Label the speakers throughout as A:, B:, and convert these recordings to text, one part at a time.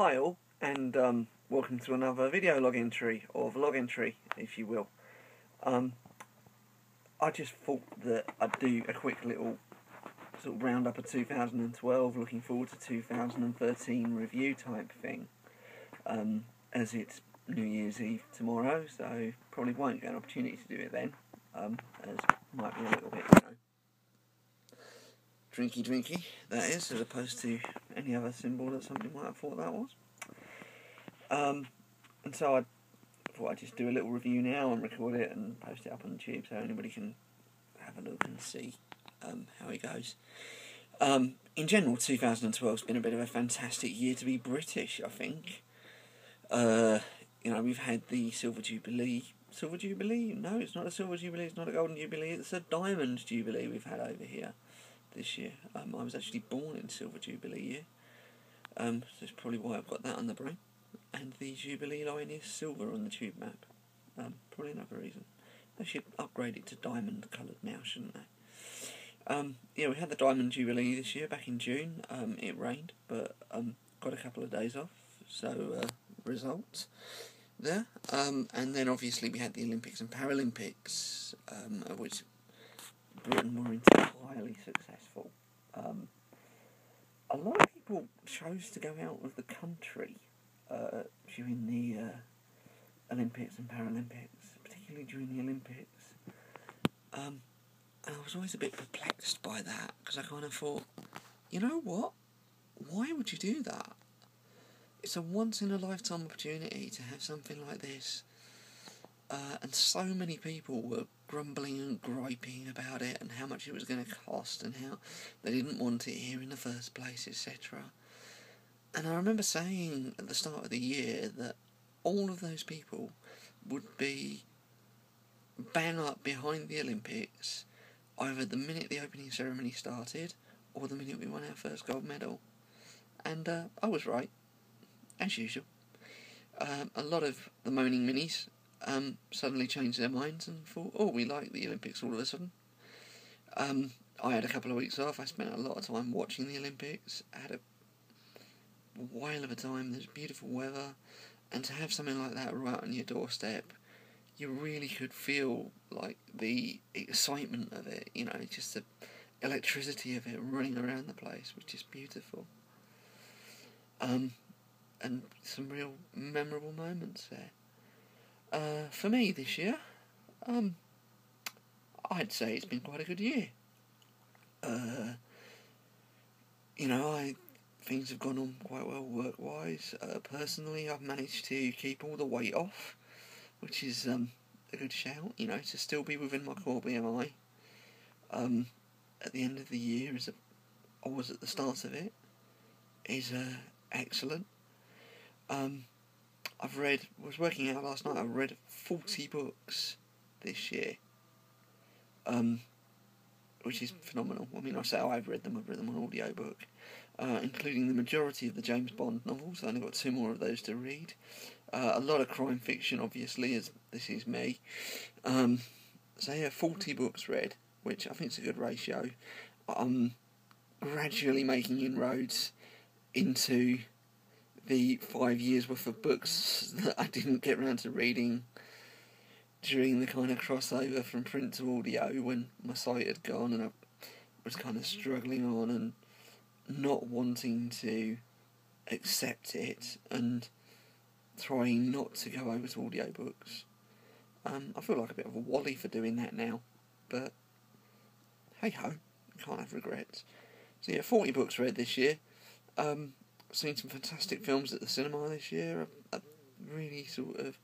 A: Hi all, and welcome to another video log entry, or vlog entry, if you will. I just thought that I'd do a quick little sort of roundup of 2012, looking forward to 2013 review type thing, as it's New Year's Eve tomorrow, so probably won't get an opportunity to do it then, as might be a little bit, drinky, that is, as opposed to any other symbol that somebody might have thought that was. And so I thought I'd just do a little review now and record it and post it up on YouTube so anybody can have a look and see how it goes. In general, 2012 has been a bit of a fantastic year to be British, I think. We've had the Silver Jubilee. Silver Jubilee? No, it's not a Silver Jubilee, it's not a Golden Jubilee, it's a Diamond Jubilee we've had over here this year. I was actually born in Silver Jubilee year, so that's probably why I've got that on the brain. And the Jubilee line is silver on the tube map. Probably another reason. They should upgrade it to diamond coloured now, shouldn't they? We had the Diamond Jubilee this year, back in June. It rained, but got a couple of days off, so results there. And then obviously we had the Olympics and Paralympics, of which Britain were entirely successful. A lot of people chose to go out of the country during the Olympics and Paralympics, particularly during the Olympics. And I was always a bit perplexed by that, because I kind of thought, you know what? Why would you do that? It's a once-in-a-lifetime opportunity to have something like this. And so many people were grumbling and griping about it and how much it was going to cost and how they didn't want it here in the first place, etc. And I remember saying at the start of the year that all of those people would be bang up behind the Olympics either the minute the opening ceremony started or the minute we won our first gold medal. And I was right, as usual. A lot of the moaning minis suddenly changed their minds and thought, oh, we like the Olympics all of a sudden. I had a couple of weeks off. I spent a lot of time watching the Olympics. I had a while of a time. There's beautiful weather, and to have something like that right on your doorstep, you really could feel like the excitement of it, just the electricity of it running around the place, which is beautiful. And some real memorable moments there. For me this year, I'd say it's been quite a good year. Things have gone on quite well work-wise. Personally, I've managed to keep all the weight off, which is a good shout, to still be within my core BMI. At the end of the year, as I was at the start of it, is excellent. Was working out last night, I've read 40 books this year, which is phenomenal. I mean, I say I've read them on audiobook, including the majority of the James Bond novels. I've only got 2 more of those to read. A lot of crime fiction, obviously, as this is me. 40 books read, which I think is a good ratio. I'm gradually making inroads into the 5 years worth of books that I didn't get around to reading during the kind of crossover from print to audio when my sight had gone and I was kind of struggling on and not wanting to accept it and trying not to go over to audiobooks. I feel like a bit of a wally for doing that now, but hey ho, can't have regrets. So 40 books read this year. Seen some fantastic films at the cinema this year. I really sort of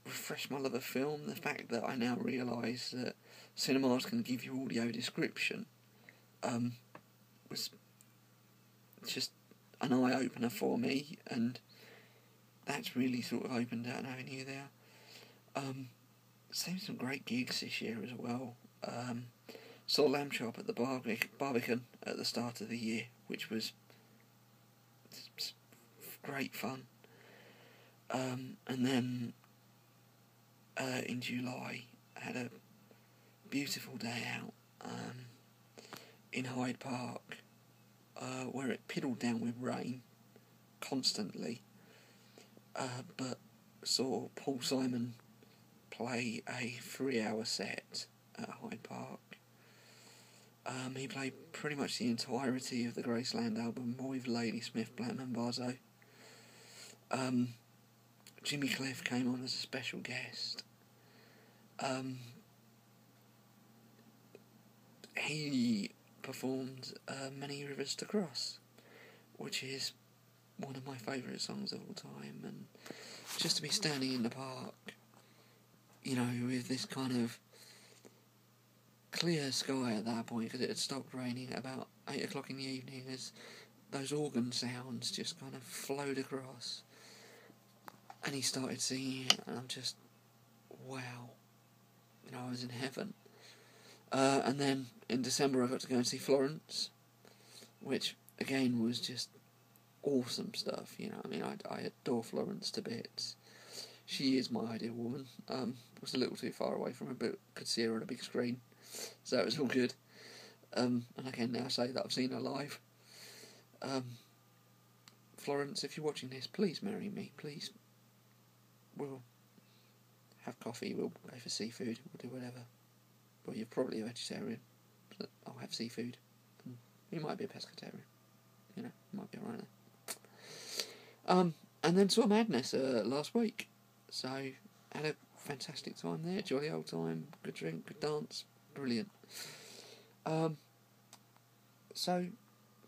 A: refreshed my love of film. The fact that I now realise that cinemas can give you audio description was just an eye-opener for me, and that's really sort of opened out an avenue there. Seen some great gigs this year as well. Saw Lamb Chop at the Barbican at the start of the year, which was great fun. And then in July, I had a beautiful day out in Hyde Park, where it piddled down with rain, constantly, but saw Paul Simon play a 3-hour set at Hyde Park. He played pretty much the entirety of the Graceland album with Ladysmith Black Mambazo. Jimmy Cliff came on as a special guest. He performed Many Rivers to Cross, which is one of my favourite songs of all time, and just to be standing in the park, you know, with this kind of clear sky at that point, because it had stopped raining at about 8 o'clock in the evening, as those organ sounds just kind of flowed across, and he started singing it, and I'm just, wow, you know, I was in heaven. And then in December I got to go and see Florence, which again was just awesome stuff, you know. I mean, I adore Florence to bits. She is my ideal woman. Was a little too far away from her, but could see her on a big screen, so it was all good. And I can now say that I've seen her live. Florence, if you're watching this, please marry me, please. We'll have coffee, we'll go for seafood, we'll do whatever. Well, you're probably a vegetarian, but I'll have seafood. And you might be a pescatarian, you know, you might be alright there. And then saw Madness last week, so had a fantastic time there, jolly old time, good drink, good dance, brilliant. So,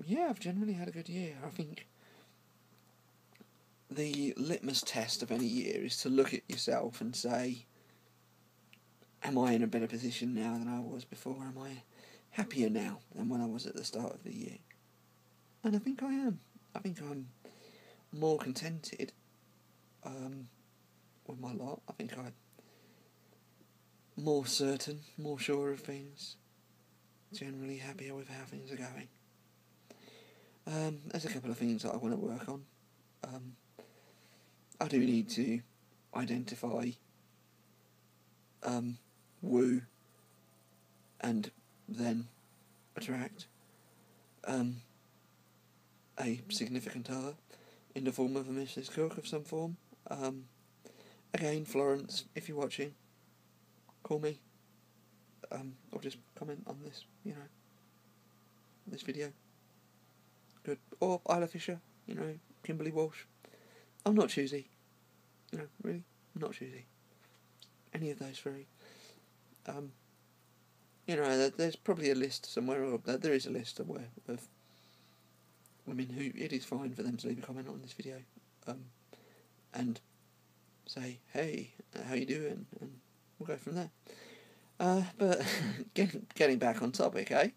A: yeah, I've generally had a good year. I think the litmus test of any year is to look at yourself and say, am I in a better position now than I was before? Am I happier now than when I was at the start of the year? And I think I am. I think I'm more contented with my lot. I think I'm more certain, more sure of things, generally happier with how things are going. There's a couple of things that I want to work on. I do need to identify woo and then attract a significant other in the form of a Mrs. Cook of some form. Again, Florence, if you're watching, call me, or just comment on this, you know, this video. Good. Or Isla Fisher, you know, Kimberly Walsh. I'm not choosy, you know, really, I'm not choosy. Any of those three. You know, there's probably a list somewhere, or there is a list somewhere of women who it is fine for them to leave a comment on this video, and say, hey, how you doing, and we'll go from there. But getting back on topic, eh?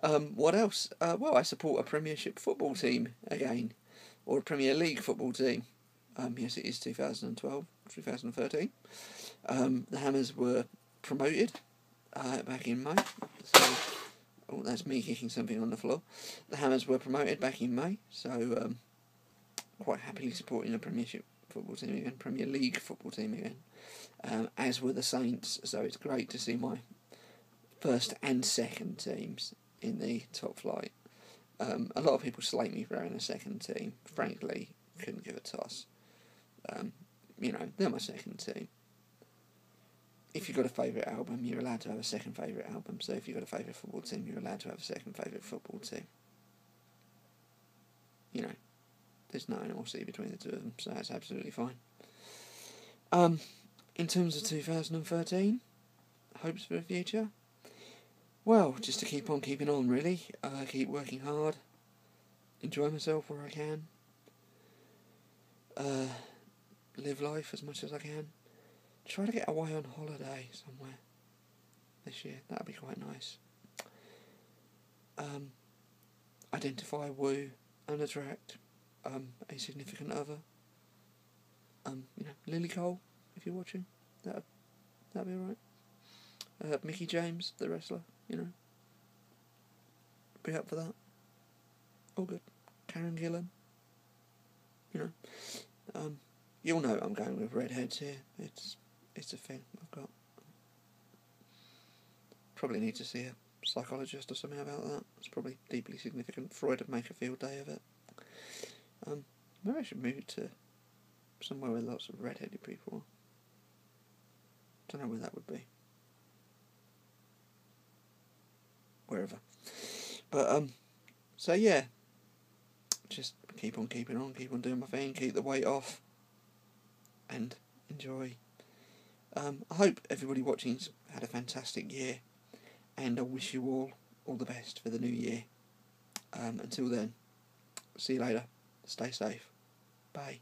A: What else? Well, I support a Premiership football team again, or a Premier League football team. Yes, it is 2012, 2013. The Hammers were promoted back in May. So, oh, that's me kicking something on the floor. The Hammers were promoted back in May, so quite happily supporting a Premiership football team again, Premier League football team again, as were the Saints. So it's great to see my first and second teams in the top flight. A lot of people slate me for having a second team. Frankly, couldn't give a toss. You know, they're my second team. If you've got a favourite album, you're allowed to have a second favourite album. So if you've got a favourite football team, you're allowed to have a second favourite football team. You know, there's no animosity between the two of them, so that's absolutely fine. In terms of 2013, hopes for the future? Well, just to keep on keeping on, really. Keep working hard. Enjoy myself where I can. Live life as much as I can. Try to get away on holiday somewhere this year. That'd be quite nice. Identify, woo, and attract a significant other. You know, Lily Cole, if you're watching, that'd be alright. Mickey James, the wrestler, you know, be up for that. All good. Karen Gillan, you know. You'll know I'm going with redheads here. It's a thing I've got. Probably need to see a psychologist or something about that. It's probably deeply significant. Freud would make a field day of it. Maybe I should move to somewhere with lots of red-headed people. Don't know where that would be. Wherever. But, so yeah. Just keep on keeping on, keep on doing my thing, keep the weight off, and enjoy. I hope everybody watching's had a fantastic year, and I wish you all the best for the new year. Until then, see you later. Stay safe. Bye.